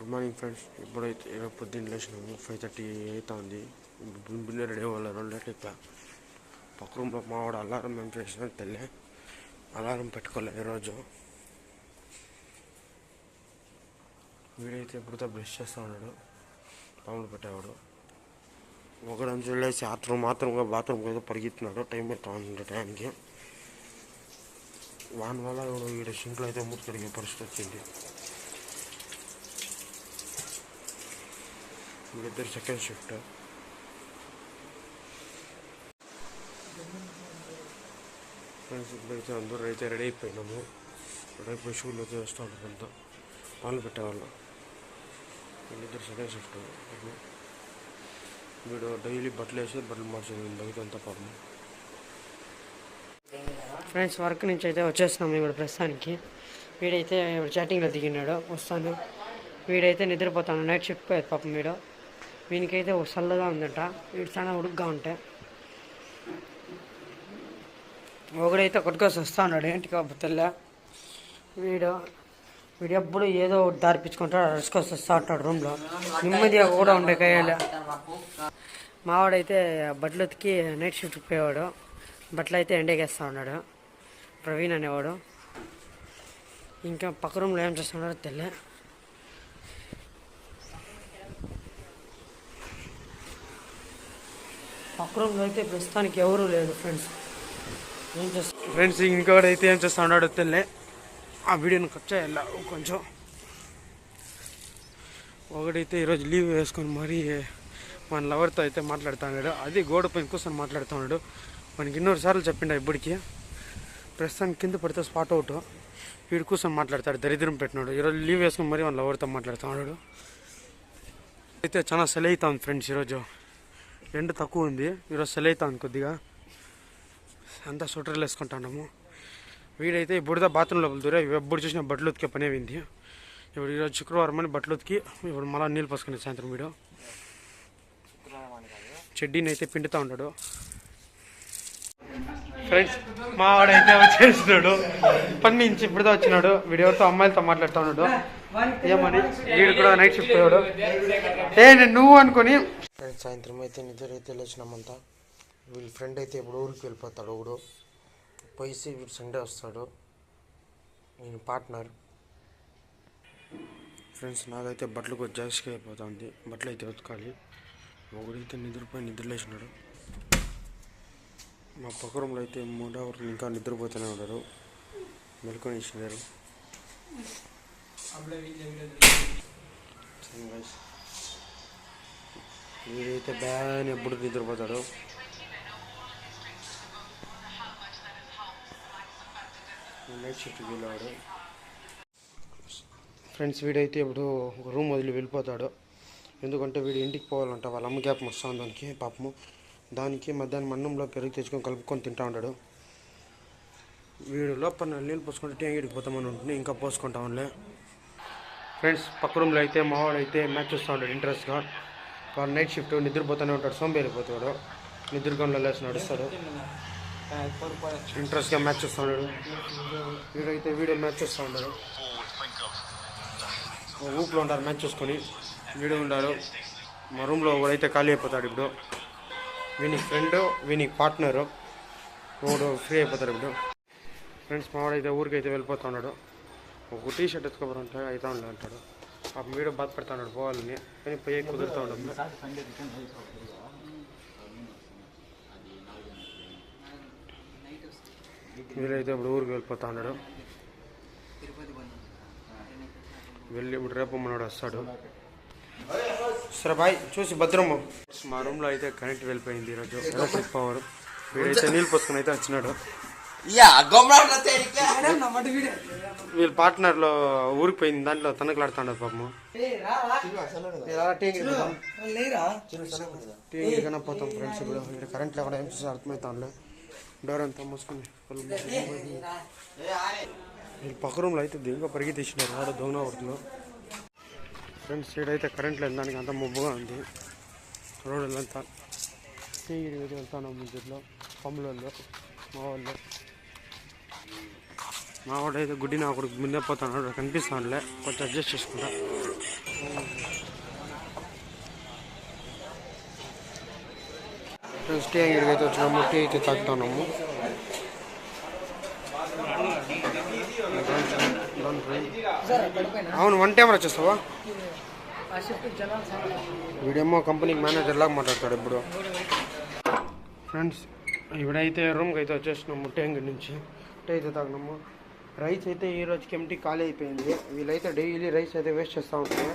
Good morning friends. ఇప్పుడైతే పొద్దున్న లేచినాము. 5:30 అవుతుంది. బిన్నే రెడీ అవ్వాలి. 2 అయిపోయా. పక్క రూమ్లో మావాడు అలారం ఏం చేసినా తెల్లే అలారం పెట్టుకోలే ఈరోజు. వీడైతే ఎప్పుడుతో బ్రష్ చేస్తూ ఉన్నాడు. పాములు పెట్టేవాడు ఒకడంచు లేచి మాత్రంగా బాత్రూమ్కి ఏదో పరిగెత్తున్నాడు. టైం అవుతా ఉంది. టైంకి వాని వల్ల వీడు సింక్లో అయితే మూత కడిగే పరిస్థితి వచ్చింది. వీళ్ళిద్దరు సెకండ్ షిఫ్ట్. ఫ్రెండ్స్ ఇప్పుడైతే అందరూ అయితే రెడీ అయిపోయినాము. రెడీ అయిపోయి షూలు అయితే వేస్తూ ఉంటారు. అంతా పాలు పెట్టేవాళ్ళు. వీళ్ళిద్దరు సెకండ్ షిఫ్ట్. వీడు డైలీ బట్టలు వేసి బట్టలు మార్చేది బయట అంతా పాపం. ఫ్రెండ్స్ వర్క్ నుంచి అయితే వచ్చేస్తున్నాము ఇప్పుడు ప్రస్తుతానికి. వీడైతే చాటింగ్లో దిగినాడు. వస్తాను. వీడైతే నిద్రపోతాను. నైట్ షిఫ్ట్ పోయేది పాపం. వీనికైతే చల్లగా ఉందంట. వీడు చాలా ఉడుగ్గా ఉంటాయి. ఒకడైతే కొట్టుకోసి వస్తా ఉన్నాడు. ఏంటి కాకపోతే వీడు ఎప్పుడు ఏదో ఒకటి దారిపించుకుంటాడు. అరుచుకొసి వస్తూ ఉంటాడు రూమ్లో. నెమ్మదిగా కూడా ఉండే కయ్యాలి. మావాడైతే బట్టలు ఉతికి నైట్ షిఫ్ట్కి పోయేవాడు. బట్టలు అయితే ఎండేకేస్తూ ఉన్నాడు ప్రవీణ్ అనేవాడు. ఇంకా పక్క రూమ్లో ఏం చేస్తున్నాడో తెలియ. పక్క రూమ్లో అయితే ప్రస్తుతానికి ఎవరూ లేదు ఫ్రెండ్స్. ఏం చేస్తా ఫ్రెండ్స్ ఇంకోడైతే ఏం చేస్తా ఉన్నాడో తెలియ. ఆ వీడియోని కట్ చేయాల కొంచెం. ఒకడైతే ఈరోజు లీవ్ వేసుకొని మరీ మన లవర్తో అయితే మాట్లాడుతున్నాడు. అది గోడ పైన కూర్చొని మాట్లాడుతున్నాడు. మనకి 200 సార్లు చెప్పిండ ఇప్పటికి. ప్రస్తుతానికి కింద పడితే స్పాట్ అవుట్. వీడు కూర్చొని మాట్లాడతాడు. దరిద్రం పెట్టినాడు. ఈరోజు లీవ్ వేసుకొని మరీ మన లవర్తో మాట్లాడుతున్నాడు. అయితే చాలా సెల్ అవుతుంది ఫ్రెండ్స్. ఈరోజు ఎండ తక్కువ ఉంది. ఈరోజు సెల్ అవుతుంది కొద్దిగా. అంతా స్వెటర్లు వేసుకుంటున్నాము. వీడైతే బుడద బాత్రూంలో దూరే ఎప్పుడు చూసినా బట్టలు ఉతికే పని అయింది. ఇప్పుడు ఈరోజు శుక్రవారం అని బట్టలు ఉతికి ఇప్పుడు మళ్ళీ నీళ్ళు పోసుకునే సాయంత్రం. వీడు చెడ్డీని అయితే పిండుతూ ఉంటాడు. ఫ్రెండ్స్ మా వాడైతే వచ్చేసినాడు. పని నుంచి ఇప్పుడుదా వచ్చినాడు. వీడు ఎవరితో అమ్మాయిలతో మాట్లాడుతూ ఉన్నాడు. ఏమని వీడు కూడా నైట్ షిఫ్ట్ పోయాడు. నువ్వు అనుకొని సాయంత్రం అయితే నిద్ర అయితే లేచినామంతా. వీళ్ళ ఫ్రెండ్ అయితే ఇప్పుడు ఊరికి వెళ్ళిపోతాడు. ఒకడు పోయిసి వీడు సండే వస్తాడు. నేను పార్ట్నర్. ఫ్రెండ్స్ నాకైతే బట్టలు కొంచెం జాస్తిగా అయిపోతుంది. బట్టలు అయితే ఉతకాలి. ఒకడైతే నిద్రలేసినాడు. మా పక్క రూమ్లో అయితే 3 అవర్లు ఇంకా నిద్రపోతూనే ఉన్నారు. మెలుకొని ఇచ్చినారు. వీడైతే బ్యాన్ ఎప్పుడు నిద్రపోతాడు. నైట్ షిఫ్ట్కి వెళ్ళాడు. ఫ్రెండ్స్ వీడైతే ఇప్పుడు ఒక రూమ్ వదిలి వెళ్ళిపోతాడు. ఎందుకంటే వీడు ఇంటికి పోవాలంట. వాళ్ళ అమ్మ గ్యాప్ వస్తుంది దానికి పాపము. దానికి మధ్యాహ్నం అన్నంలో పెరుగు తెచ్చుకొని కలుపుకొని తింటూ ఉంటాడు. వీడు లోపల నీళ్ళు పోసుకుంటే టేంగిడికి పోతామని ఉంటుంది. ఇంకా పోసుకుంటా ఉండలే. ఫ్రెండ్స్ పక్క రూమ్లో అయితే మావాడు అయితే మ్యాచ్ చూస్తూ ఉంటాడు ఇంట్రెస్ట్గా. వాడు నైట్ షిఫ్ట్ నిద్రపోతూనే ఉంటాడు. సోంబేరిపోతాడు. నిద్రగొండలో లేచి నడుస్తాడు. ఇంట్రెస్ట్గా మ్యాచ్ చూస్తూ ఉన్నాడు. వీడైతే వీడియో మ్యాచ్ చూస్తూ ఉంటాడు. ఊపులో ఉంటారు మ్యాచ్ చూసుకొని. వీడు ఉంటాడు. మా రూమ్లో ఒకడైతే ఖాళీ అయిపోతాడు. ఇప్పుడు వీనికి ఫ్రెండ్ వీనికి పార్ట్నరు ఒకడు ఫ్రీ అయిపోతాడు. ఇప్పుడు ఫ్రెండ్స్ మావాడైతే ఊరికైతే వెళ్ళిపోతూ ఉన్నాడు. ఒక టీ షర్ట్ ఎత్తుకోవాలంటే అవుతా ఉండే అంటాడు. ఆ వీడియో బాధపడతా ఉన్నాడు పోవాలని. కానీ పోయి కుదురుతూ ఉండదు. వీడైతే ఇప్పుడు ఊరికి వెళ్ళిపోతా ఉన్నాడు. వెళ్ళి ఇప్పుడు రేపు మనోడు వస్తాడు. సరే బాయ్ చూసి భద్రము. మా రూమ్లో అయితే కరెంట్ వెళ్ళిపోయింది ఈరోజు. Electric power. వీడైతే నీళ్ళు పోసుకొని అయితే వచ్చినాడు. వీళ్ళ పార్ట్నర్లో ఊరికి పోయింది. దాంట్లో తనకలాడుతాడు పాపము. టీకన్నా పోతాం ఫ్రెండ్స్. ఇప్పుడు ఇక్కడ కరెంట్ లేకుండా ఏం చూసి అర్థమవుతాంలే. డోర్ అంతా మూసుకొని వీళ్ళు పక్క రూమ్లో అయితే దిగుగా పరిగి తీసినారు. ఆడ దొంగ పడుతున్నాడు. ఫ్రెండ్స్ సైడ్ కరెంట్ లేదు. దానికి అంతా మబ్బుగా ఉంది. రోడ్లంతా టీవీ వెళ్తాను. ముందులో పమ్ములలో మా వాళ్ళు మా వాడు అయితే గుడ్డి నా కొడుకు ముందే పోతున్నాడు, కనిపిస్తానులే, కొంచెం అడ్జస్ట్ చేసుకుంటా. టీ అంగడికి అయితే వచ్చినాము, టీ అయితే తాగుతున్నాము. అవును, 1 టైం వచ్చేస్తావా? వీడేమో కంపెనీకి మేనేజర్ లాగా మాట్లాడతాడు ఇప్పుడు. ఫ్రెండ్స్, ఇప్పుడైతే రూమ్కి అయితే వచ్చేసినాము టీ అంగడి నుంచి. టీ అయితే తాగినాము. రైస్ అయితే ఈ రోజుకి ఎంటీ ఖాళీ అయిపోయింది. వీళ్ళైతే డైలీ రైస్ అయితే వేస్ట్ చేస్తూ ఉంటారు.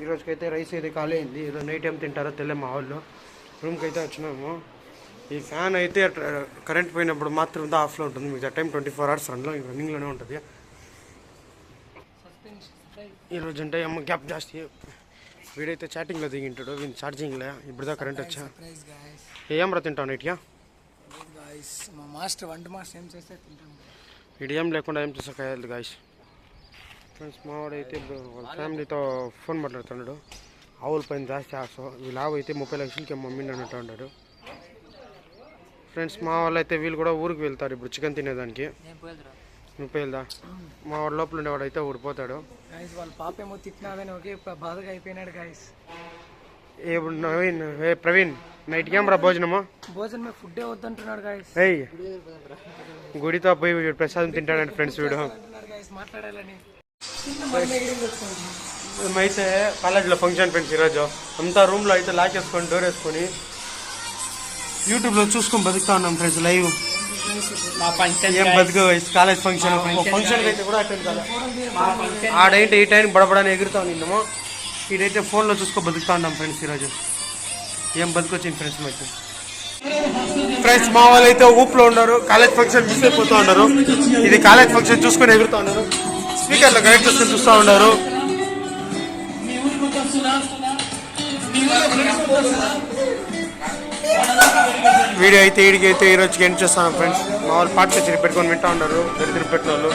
ఈ రోజుకైతే రైస్ అయితే ఖాళీ అయింది. ఈరోజు నైట్ ఏం తింటారో తెలియదు మా వాళ్ళు. రూమ్కి అయితే వచ్చినాము. ఈ ఫ్యాన్ అయితే కరెంట్ పోయినప్పుడు మాత్రం ఆఫ్లో ఉంటుంది, మిగతా టైం 24 hours రన్నింగ్లోనే ఉంటుంది. ఈరోజు అంటే ఏమో గ్యాప్ జాస్తి. వీడైతే చాటింగ్లో దిగింటాడు, వీళ్ళు ఛార్జింగ్లే. ఇప్పుడుదా కరెంట్ వచ్చా. ఏం రా తింటావు నైట్గా? మా మాస్టర్ వంట మాస్టర్ ఏం చేస్తే తింటాం. వీడు ఏం లేకుండా ఏం చేసా కాయలు గాయస్. ఫ్రెండ్స్, మావాడైతే వాళ్ళ ఫ్యామిలీతో ఫోన్ మాట్లాడుతున్నాడు. ఆవుల పైన జాస్తి ఆశ. వీళ్ళ ఆవు అయితే 30 లక్షలకి మమ్మీని అన్నట్టు ఉన్నాడు. ఫ్రెండ్స్, మా వాళ్ళు అయితే వీళ్ళు కూడా ఊరికి వెళ్తారు ఇప్పుడు చికెన్ తినేదానికి. 30 వెళ్దా? మా వాడు లోపల ఉండేవాడు అయితే ఊడిపోతాడు. వాళ్ళ పాప ఏమో తిట్టినాదని ఒకే బాధగా అయిపోయినాడు గాయస్. నవీన్, ప్రవీణ్, నైట్కి ఏం రా భోజనమా? భోజనం ఫుడ్డే వద్దంటున్నాడు గాయస్. ఏయ్, గుడితో పోయి ప్రసాదం తింటాడంటే ఫ్రెండ్స్ వీడు. మాట్లాడాలని మేమైతే కాలేజీలో ఫంక్షన్ ఫ్రెండ్స్ ఈరోజు అంతా రూమ్లో అయితే లాక్ వేసుకొని డోర్ వేసుకొని యూట్యూబ్లో చూసుకొని బతుకుతా ఉన్నాం ఫ్రెండ్స్. లైవ్ ఏం బతుకు కాలేజ్ ఫంక్షన్ అయితే కూడా అటెండ్ కాలే. ఆడైతే ఈ టైం బడబడని ఎగురుతా నిన్నమో, ఈడైతే ఫోన్లో చూసుకో బతుకుతా ఉన్నాం ఫ్రెండ్స్. ఈరోజు ఏం బతుకొచ్చింది ఫ్రెండ్స్ మాకు. ఫ్రెండ్స్, మా వాళ్ళు అయితే ఊపులో ఉన్నారు, కాలేజ్ ఫంక్షన్ మిస్ అయిపోతూ ఉన్నారు. ఇది కాలేజ్ ఫంక్షన్ చూసుకొని ఎగురుతూ ఉన్నారు, స్పీకర్లో కనెక్ట్ చేసుకొని చూస్తూ ఉన్నారు. వీడియో అయితే ఈరోజుకి ఎండ్ చేస్తాను ఫ్రెండ్స్. మా వాళ్ళు పాట కచేరీ పెట్టుకొని వింటూ ఉన్నారు, దరిద్ర పెట్టిన వాళ్ళు.